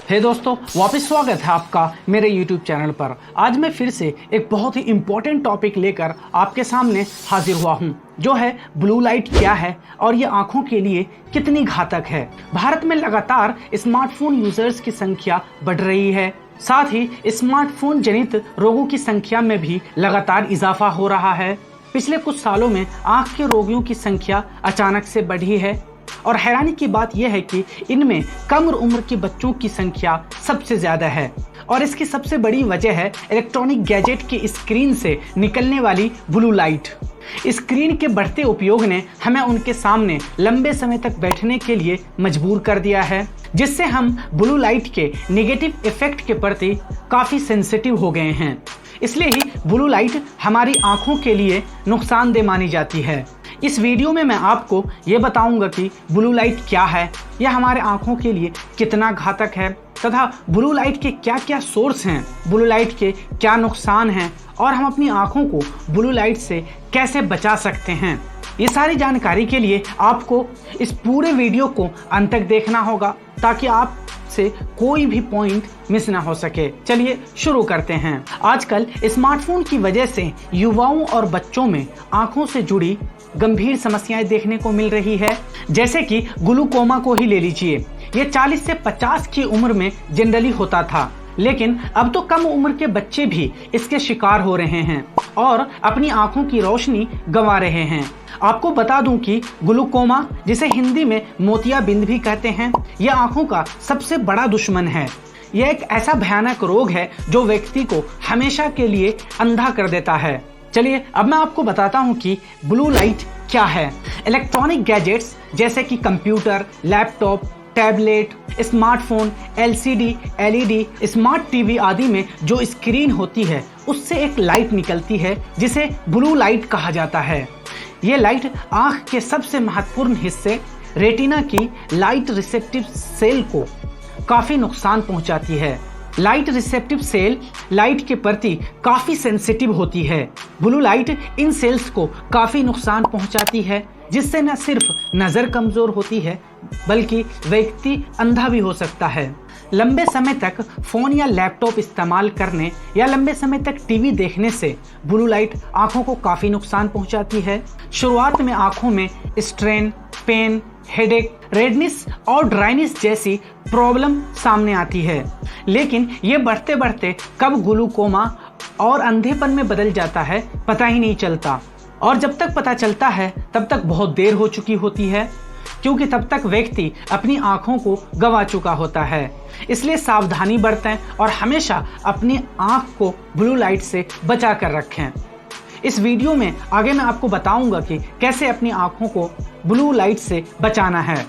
हे दोस्तों, वापस स्वागत है आपका मेरे YouTube चैनल पर। आज मैं फिर से एक बहुत ही इम्पोर्टेंट टॉपिक लेकर आपके सामने हाजिर हुआ हूँ, जो है ब्लू लाइट क्या है और ये आंखों के लिए कितनी घातक है। भारत में लगातार स्मार्टफोन यूजर्स की संख्या बढ़ रही है, साथ ही स्मार्टफोन जनित रोगों की संख्या में भी लगातार इजाफा हो रहा है। पिछले कुछ सालों में आंख के रोगियों की संख्या अचानक से बढ़ी है और हैरानी की बात यह है कि इनमें कम उम्र के बच्चों की संख्या सबसे ज्यादा है और इसकी सबसे बड़ी वजह है इलेक्ट्रॉनिक गैजेट की स्क्रीन से निकलने वाली ब्लू लाइट। स्क्रीन के बढ़ते उपयोग ने हमें उनके सामने लंबे समय तक बैठने के लिए मजबूर कर दिया है, जिससे हम ब्लू लाइट के नेगेटिव इफेक्ट के प्रति काफी सेंसिटिव हो गए हैं। इसलिए ही ब्लू लाइट हमारी आंखों के लिए नुकसानदेह मानी जाती है। इस वीडियो में मैं आपको ये बताऊंगा कि ब्लू लाइट क्या है, यह हमारे आंखों के लिए कितना घातक है तथा ब्लू लाइट के क्या क्या सोर्स हैं, ब्लू लाइट के क्या नुकसान हैं और हम अपनी आंखों को ब्लू लाइट से कैसे बचा सकते हैं। ये सारी जानकारी के लिए आपको इस पूरे वीडियो को अंत तक देखना होगा ताकि आप से कोई भी पॉइंट मिस ना हो सके। चलिए शुरू करते हैं। आजकल स्मार्टफोन की वजह से युवाओं और बच्चों में आंखों से जुड़ी गंभीर समस्याएं देखने को मिल रही है, जैसे कि ग्लूकोमा को ही ले लीजिए। ये 40 से 50 की उम्र में जनरली होता था, लेकिन अब तो कम उम्र के बच्चे भी इसके शिकार हो रहे हैं और अपनी आंखों की रोशनी गंवा रहे हैं। आपको बता दूं कि ग्लूकोमा, जिसे हिंदी में मोतियाबिंद भी कहते हैं, यह आंखों का सबसे बड़ा दुश्मन है। यह एक ऐसा भयानक रोग है जो व्यक्ति को हमेशा के लिए अंधा कर देता है। चलिए अब मैं आपको बताता हूं कि ब्लू लाइट क्या है। इलेक्ट्रॉनिक गैजेट्स जैसे कि computer, laptop, tablet, smartphone, LCD, LED, smart TV आदि में जो स्क्रीन होती है उससे एक लाइट निकलती है जिसे ब्लू लाइट कहा जाता है। ये लाइट आंख के सबसे महत्वपूर्ण हिस्से रेटिना की लाइट रिसेप्टिव सेल को काफी नुकसान पहुंचाती है। लाइट रिसेप्टिव सेल लाइट के प्रति काफी सेंसिटिव होती है। ब्लू लाइट इन सेल्स को काफी नुकसान पहुंचाती है, जिससे न सिर्फ नजर कमजोर होती है बल्कि व्यक्ति अंधा भी हो सकता है। लंबे समय तक फोन या लैपटॉप इस्तेमाल करने या लंबे समय तक टीवी देखने से ब्लू लाइट आंखों को काफी नुकसान पहुंचाती है। शुरुआत में आंखों में स्ट्रेन, पेन, हेडेक, रेडनेस और ड्राइनेस जैसी प्रॉब्लम सामने आती है, लेकिन ये बढ़ते बढ़ते कब ग्लूकोमा और अंधेपन में बदल जाता है पता ही नहीं चलता, और जब तक पता चलता है तब तक बहुत देर हो चुकी होती है, क्योंकि तब तक व्यक्ति अपनी आंखों को गंवा चुका होता है। इसलिए सावधानी बरतें और हमेशा अपनी आंख को ब्लू लाइट से बचा कर रखें। इस वीडियो में आगे मैं आपको बताऊंगा कि कैसे अपनी आंखों को ब्लू लाइट से बचाना है।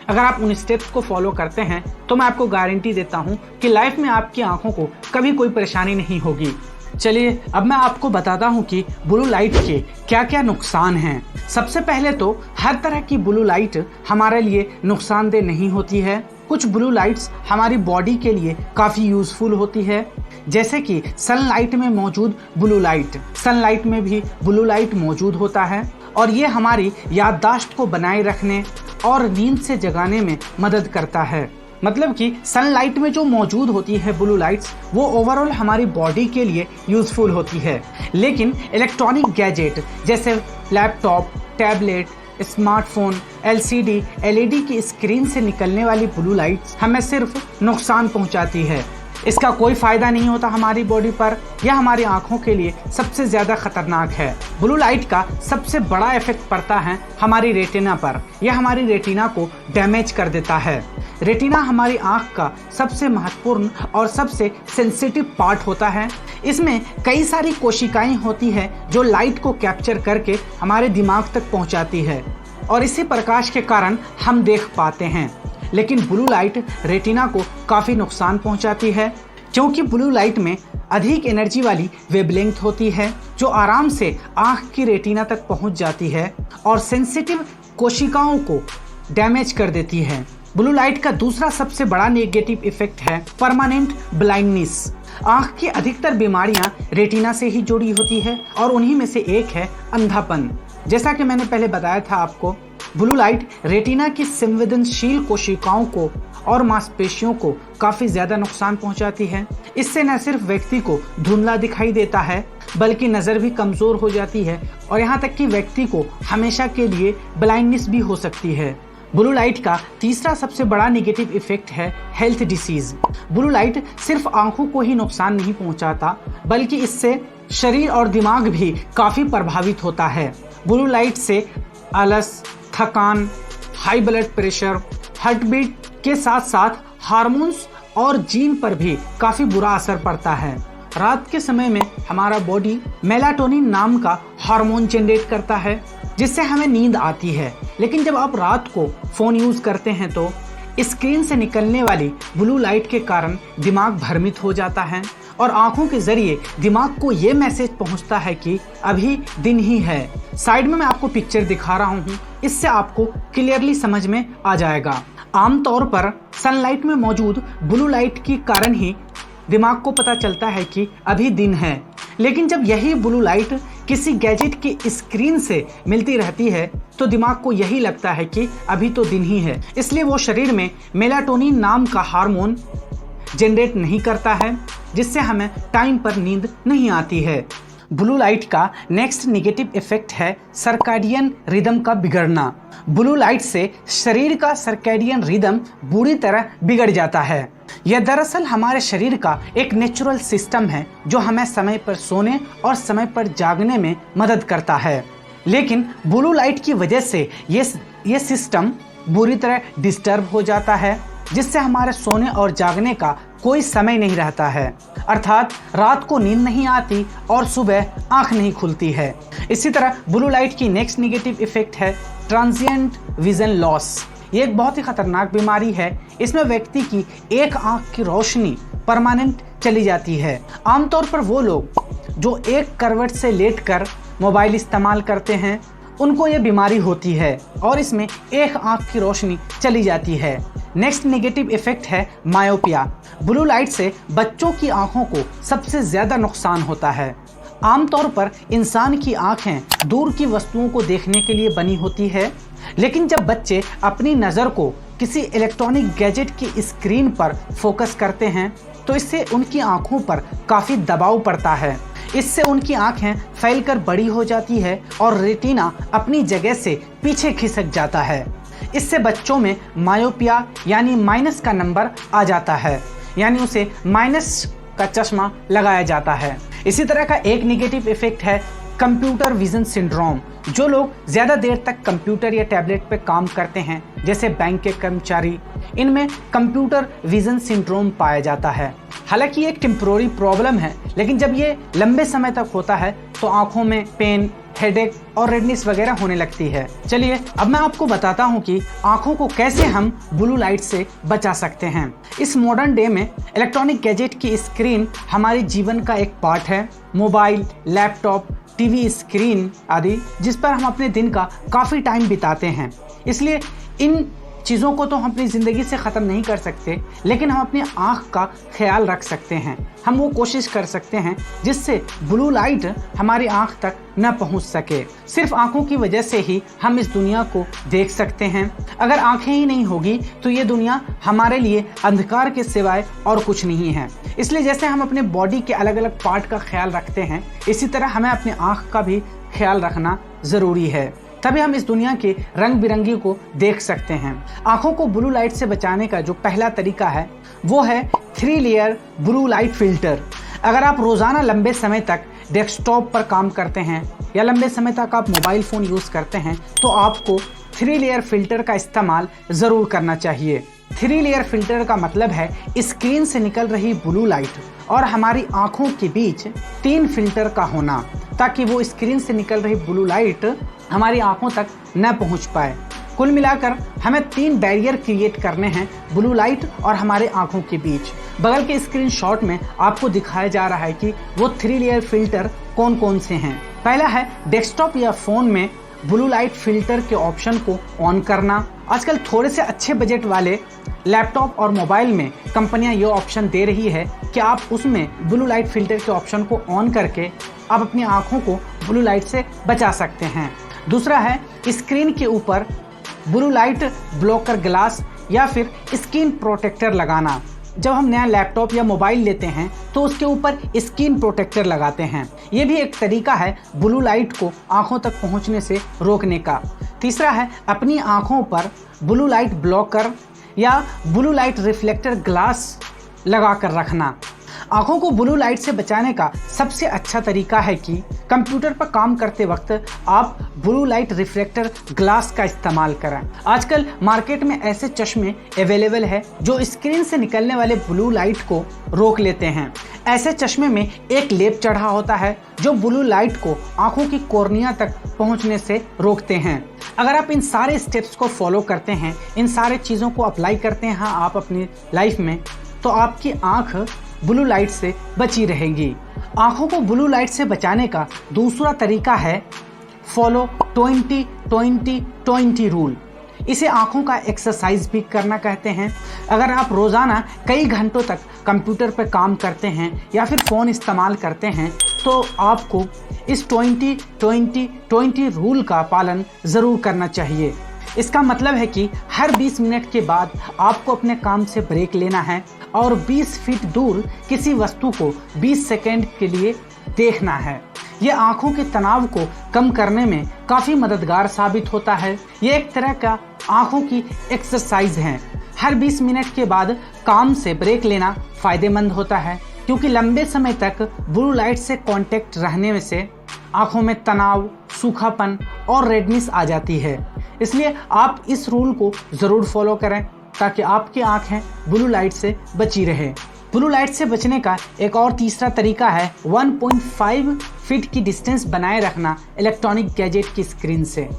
अगर आप उन स्टेप्स को फॉलो करते हैं तो मैं आपको गारंटी देता हूं कि लाइफ में आपकी आंखों को कभी कोई परेशानी नहीं होगी। चलिए अब मैं आपको बताता हूं कि ब्लू लाइट के क्या क्या नुकसान हैं। सबसे पहले तो हर तरह की ब्लू लाइट हमारे लिए नुकसानदेह नहीं होती है। कुछ ब्लू लाइट्स हमारी बॉडी के लिए काफ़ी यूजफुल होती है, जैसे कि सनलाइट में मौजूद ब्लू लाइट। सनलाइट में भी ब्लू लाइट मौजूद होता है और ये हमारी याददाश्त को बनाए रखने और नींद से जगाने में मदद करता है। मतलब कि सनलाइट में जो मौजूद होती है ब्लू लाइट्स, वो ओवरऑल हमारी बॉडी के लिए यूजफुल होती है। लेकिन इलेक्ट्रॉनिक गैजेट जैसे laptop, tablet, smartphone, LCD, LED की स्क्रीन से निकलने वाली ब्लू लाइट्स हमें सिर्फ नुकसान पहुंचाती है। इसका कोई फायदा नहीं होता हमारी बॉडी पर। यह हमारी आंखों के लिए सबसे ज्यादा खतरनाक है। ब्लू लाइट का सबसे बड़ा इफेक्ट पड़ता है हमारी रेटिना पर। यह हमारी रेटिना को डैमेज कर देता है। रेटिना हमारी आंख का सबसे महत्वपूर्ण और सबसे सेंसिटिव पार्ट होता है। इसमें कई सारी कोशिकाएं होती है जो लाइट को कैप्चर करके हमारे दिमाग तक पहुंचाती है और इसी प्रकाश के कारण हम देख पाते हैं। लेकिन ब्लू लाइट रेटिना को काफ़ी नुकसान पहुंचाती है, क्योंकि ब्लू लाइट में अधिक एनर्जी वाली वेवलेंथ होती है जो आराम से आंख की रेटिना तक पहुंच जाती है और सेंसिटिव कोशिकाओं को डैमेज कर देती है। ब्लू लाइट का दूसरा सबसे बड़ा नेगेटिव इफेक्ट है परमानेंट ब्लाइंडनेस। आंख की अधिकतर बीमारियां रेटिना से ही जुड़ी होती है और उन्हीं में से एक है अंधापन। जैसा कि मैंने पहले बताया था आपको, ब्लू लाइट रेटिना की संवेदनशील कोशिकाओं को और मांसपेशियों को काफ़ी ज़्यादा नुकसान पहुंचाती है। इससे न सिर्फ व्यक्ति को धुंधला दिखाई देता है बल्कि नज़र भी कमज़ोर हो जाती है और यहाँ तक कि व्यक्ति को हमेशा के लिए ब्लाइंडनेस भी हो सकती है। ब्लू लाइट का तीसरा सबसे बड़ा नेगेटिव इफेक्ट है हेल्थ डिसीज। ब्लू लाइट सिर्फ आंखों को ही नुकसान नहीं पहुंचाता बल्कि इससे शरीर और दिमाग भी काफ़ी प्रभावित होता है। ब्लू लाइट से आलस, थकान, high blood pressure, heart beat के साथ साथ हार्मोन्स और जीन पर भी काफ़ी बुरा असर पड़ता है। रात के समय में हमारा बॉडी मेलाटोनिन नाम का हार्मोन जनरेट करता है जिससे हमें नींद आती है। लेकिन जब आप रात को फ़ोन यूज़ करते हैं तो स्क्रीन से निकलने वाली ब्लू लाइट के कारण दिमाग भ्रमित हो जाता है और आंखों के जरिए दिमाग को ये मैसेज पहुंचता है कि अभी दिन ही है। साइड में मैं आपको पिक्चर दिखा रहा हूँ, इससे आपको क्लियरली समझ में आ जाएगा। आमतौर पर सनलाइट में मौजूद ब्लू लाइट के कारण ही दिमाग को पता चलता है कि अभी दिन है, लेकिन जब यही ब्लू लाइट किसी गैजेट की स्क्रीन से मिलती रहती है तो दिमाग को यही लगता है कि अभी तो दिन ही है। इसलिए वो शरीर में मेलाटोनिन नाम का हार्मोन जनरेट नहीं करता है जिससे हमें टाइम पर नींद नहीं आती है। ब्लू लाइट का नेक्स्ट नेगेटिव इफेक्ट है सर्कैडियन रिदम का बिगड़ना। ब्लू लाइट से शरीर का सर्कैडियन रिदम बुरी तरह बिगड़ जाता है। यह दरअसल हमारे शरीर का एक नेचुरल सिस्टम है जो हमें समय पर सोने और समय पर जागने में मदद करता है। लेकिन ब्लू लाइट की वजह से ये सिस्टम बुरी तरह डिस्टर्ब हो जाता है जिससे हमारे सोने और जागने का कोई समय नहीं रहता है, अर्थात रात को नींद नहीं आती और सुबह आंख नहीं खुलती है। इसी तरह ब्लू लाइट की नेक्स्ट नेगेटिव इफेक्ट है ट्रांजिएंट विजन लॉस। ये एक बहुत ही खतरनाक बीमारी है। इसमें व्यक्ति की एक आंख की रोशनी परमानेंट चली जाती है। आमतौर पर वो लोग जो एक करवट से लेटकर मोबाइल इस्तेमाल करते हैं उनको ये बीमारी होती है और इसमें एक आंख की रोशनी चली जाती है। नेक्स्ट नेगेटिव इफेक्ट है मायोपिया। ब्लू लाइट से बच्चों की आंखों को सबसे ज़्यादा नुकसान होता है। आमतौर पर इंसान की आंखें दूर की वस्तुओं को देखने के लिए बनी होती है, लेकिन जब बच्चे अपनी नज़र को किसी इलेक्ट्रॉनिक गैजेट की स्क्रीन पर फोकस करते हैं तो इससे उनकी आंखों पर काफ़ी दबाव पड़ता है। इससे उनकी आंखें फैलकर बड़ी हो जाती है और रेटिना अपनी जगह से पीछे खिसक जाता है। इससे बच्चों में मायोपिया यानी माइनस का नंबर आ जाता है, यानी उसे माइनस का चश्मा लगाया जाता है। इसी तरह का एक नेगेटिव इफेक्ट है कंप्यूटर विजन सिंड्रोम। जो लोग ज़्यादा देर तक कंप्यूटर या टैबलेट पर काम करते हैं जैसे बैंक के कर्मचारी, इनमें कंप्यूटर विजन सिंड्रोम पाया जाता है। हालांकि ये एक टेम्पोररी प्रॉब्लम है, लेकिन जब ये लंबे समय तक होता है तो आंखों में पेन, हेडेक और रेडनेस वगैरह होने लगती है। चलिए अब मैं आपको बताता हूँ कि आंखों को कैसे हम ब्लू लाइट से बचा सकते हैं। इस मॉडर्न डे में इलेक्ट्रॉनिक गैजेट की स्क्रीन हमारे जीवन का एक पार्ट है। मोबाइल, लैपटॉप, टीवी स्क्रीन आदि जिस पर हम अपने दिन का काफ़ी टाइम बिताते हैं। इसलिए इन चीज़ों को तो हम अपनी ज़िंदगी से ख़त्म नहीं कर सकते, लेकिन हम अपनी आँख का ख्याल रख सकते हैं। हम वो कोशिश कर सकते हैं जिससे ब्लू लाइट हमारी आँख तक न पहुंच सके। सिर्फ आँखों की वजह से ही हम इस दुनिया को देख सकते हैं। अगर आँखें ही नहीं होगी तो ये दुनिया हमारे लिए अंधकार के सिवाय और कुछ नहीं है। इसलिए जैसे हम अपने बॉडी के अलग अलग पार्ट का ख्याल रखते हैं, इसी तरह हमें अपनी आँख का भी ख्याल रखना ज़रूरी है, तभी हम इस दुनिया के रंग बिरंगी को देख सकते हैं। आंखों को ब्लू लाइट से बचाने का जो पहला तरीका है वो है 3 लेयर ब्लू लाइट फिल्टर। अगर आप रोज़ाना लंबे समय तक डेस्कटॉप पर काम करते हैं या लंबे समय तक आप मोबाइल फ़ोन यूज़ करते हैं तो आपको 3 लेयर फिल्टर का इस्तेमाल ज़रूर करना चाहिए। 3 लेयर फिल्टर का मतलब है स्क्रीन से निकल रही ब्लू लाइट और हमारी आंखों के बीच 3 फिल्टर का होना, ताकि वो स्क्रीन से निकल रही ब्लू लाइट हमारी आंखों तक न पहुंच पाए। कुल मिलाकर हमें 3 बैरियर क्रिएट करने हैं ब्लू लाइट और हमारे आंखों के बीच। बगल के स्क्रीनशॉट में आपको दिखाया जा रहा है कि वो 3 लेयर फिल्टर कौन कौन से हैं। पहला है डेस्कटॉप या फ़ोन में ब्लू लाइट फिल्टर के ऑप्शन को ऑन करना। आजकल थोड़े से अच्छे बजट वाले लैपटॉप और मोबाइल में कंपनियां ये ऑप्शन दे रही है कि आप उसमें ब्लू लाइट फिल्टर के ऑप्शन को ऑन करके आप अपनी आंखों को ब्लू लाइट से बचा सकते हैं। दूसरा है स्क्रीन के ऊपर ब्लू लाइट ब्लॉकर ग्लास या फिर स्क्रीन प्रोटेक्टर लगाना। जब हम नया लैपटॉप या मोबाइल लेते हैं तो उसके ऊपर स्क्रीन प्रोटेक्टर लगाते हैं। ये भी एक तरीका है ब्लू लाइट को आंखों तक पहुंचने से रोकने का। तीसरा है अपनी आंखों पर ब्लू लाइट ब्लॉकर या ब्लू लाइट रिफ्लेक्टर ग्लास लगा कर रखना। आंखों को ब्लू लाइट से बचाने का सबसे अच्छा तरीका है कि कंप्यूटर पर काम करते वक्त आप ब्लू लाइट रिफ्लेक्टर ग्लास का इस्तेमाल करें। आजकल मार्केट में ऐसे चश्मे अवेलेबल है जो स्क्रीन से निकलने वाले ब्लू लाइट को रोक लेते हैं। ऐसे चश्मे में एक लेप चढ़ा होता है जो ब्लू लाइट को आंखों की कॉर्निया तक पहुंचने से रोकते हैं। अगर आप इन सारे स्टेप्स को फॉलो करते हैं, इन सारे चीज़ों को अप्लाई करते हैं आप अपनी लाइफ में, तो आपकी आंख ब्लू लाइट से बची रहेगी। आंखों को ब्लू लाइट से बचाने का दूसरा तरीका है फॉलो 20-20-20 रूल। इसे आंखों का एक्सरसाइज भी करना कहते हैं। अगर आप रोज़ाना कई घंटों तक कंप्यूटर पर काम करते हैं या फिर फ़ोन इस्तेमाल करते हैं तो आपको इस 20-20-20 रूल का पालन ज़रूर करना चाहिए। इसका मतलब है कि हर 20 मिनट के बाद आपको अपने काम से ब्रेक लेना है और 20 फीट दूर किसी वस्तु को 20 सेकंड के लिए देखना है। ये आंखों के तनाव को कम करने में काफ़ी मददगार साबित होता है। ये एक तरह का आंखों की एक्सरसाइज है। हर 20 मिनट के बाद काम से ब्रेक लेना फ़ायदेमंद होता है क्योंकि लंबे समय तक ब्लू लाइट से कांटेक्ट रहने में से आंखों में तनाव, सूखापन और रेडनेस आ जाती है। इसलिए आप इस रूल को ज़रूर फॉलो करें ताकि आपकी आंखें ब्लू लाइट से बची रहे। ब्लू लाइट से बचने का एक और तीसरा तरीका है 1.5 फीट की डिस्टेंस बनाए रखना इलेक्ट्रॉनिक गैजेट की स्क्रीन से।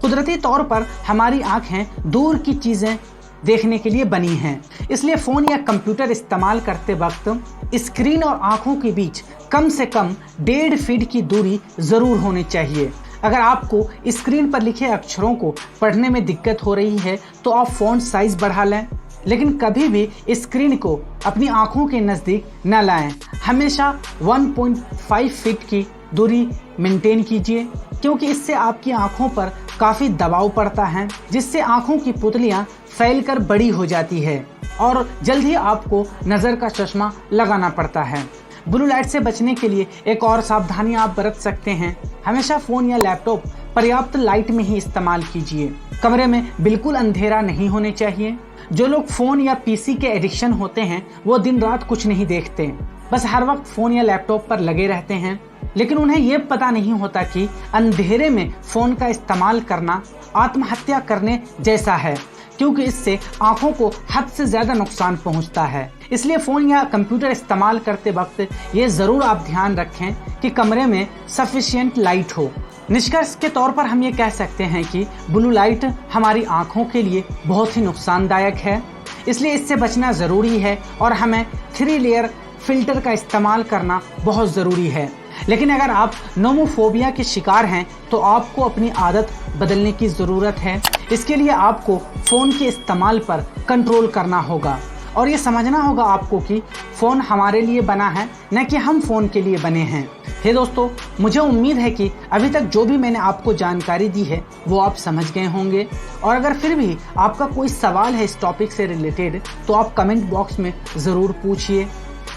कुदरती तौर पर हमारी आंखें दूर की चीज़ें देखने के लिए बनी हैं, इसलिए फ़ोन या कंप्यूटर इस्तेमाल करते वक्त स्क्रीन और आंखों के बीच कम से कम 1.5 फीट की दूरी ज़रूर होनी चाहिए। अगर आपको स्क्रीन पर लिखे अक्षरों को पढ़ने में दिक्कत हो रही है तो आप फ़ॉन्ट साइज़ बढ़ा लें, लेकिन कभी भी स्क्रीन को अपनी आंखों के नज़दीक न लाएं। हमेशा 1.5 फीट की दूरी मेंटेन कीजिए क्योंकि इससे आपकी आंखों पर काफ़ी दबाव पड़ता है जिससे आंखों की पुतलियां फैलकर बड़ी हो जाती है और जल्द ही आपको नज़र का चश्मा लगाना पड़ता है। ब्लू लाइट से बचने के लिए एक और सावधानी आप बरत सकते हैं। हमेशा फ़ोन या लैपटॉप पर्याप्त लाइट में ही इस्तेमाल कीजिए। कमरे में बिल्कुल अंधेरा नहीं होने चाहिए। जो लोग फ़ोन या पीसी के एडिक्शन होते हैं वो दिन रात कुछ नहीं देखते, बस हर वक्त फ़ोन या लैपटॉप पर लगे रहते हैं, लेकिन उन्हें ये पता नहीं होता कि अंधेरे में फ़ोन का इस्तेमाल करना आत्महत्या करने जैसा है क्योंकि इससे आंखों को हद से ज़्यादा नुकसान पहुंचता है। इसलिए फ़ोन या कंप्यूटर इस्तेमाल करते वक्त ये ज़रूर आप ध्यान रखें कि कमरे में सफिशिएंट लाइट हो। निष्कर्ष के तौर पर हम ये कह सकते हैं कि ब्लू लाइट हमारी आंखों के लिए बहुत ही नुकसानदायक है, इसलिए इससे बचना ज़रूरी है और हमें 3 लेयर फिल्टर का इस्तेमाल करना बहुत ज़रूरी है। लेकिन अगर आप नोमोफोबिया के शिकार हैं तो आपको अपनी आदत बदलने की ज़रूरत है। इसके लिए आपको फ़ोन के इस्तेमाल पर कंट्रोल करना होगा और ये समझना होगा आपको कि फ़ोन हमारे लिए बना है, न कि हम फ़ोन के लिए बने हैं। हे दोस्तों, मुझे उम्मीद है कि अभी तक जो भी मैंने आपको जानकारी दी है वो आप समझ गए होंगे, और अगर फिर भी आपका कोई सवाल है इस टॉपिक से रिलेटेड तो आप कमेंट बॉक्स में ज़रूर पूछिए।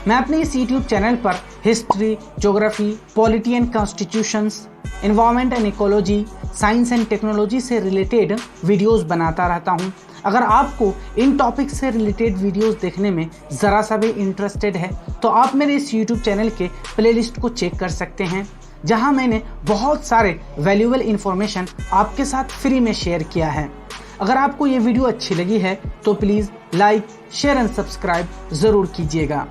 मैं अपने इस YouTube चैनल पर history, geography, polity and constitutions, environment and ecology, science and technology से रिलेटेड वीडियोस बनाता रहता हूं। अगर आपको इन टॉपिक से रिलेटेड वीडियोस देखने में ज़रा सा भी इंटरेस्टेड है तो आप मेरे इस YouTube चैनल के प्लेलिस्ट को चेक कर सकते हैं, जहां मैंने बहुत सारे वैल्यूएबल इन्फॉर्मेशन आपके साथ फ्री में शेयर किया है। अगर आपको ये वीडियो अच्छी लगी है तो please like, share and subscribe ज़रूर कीजिएगा।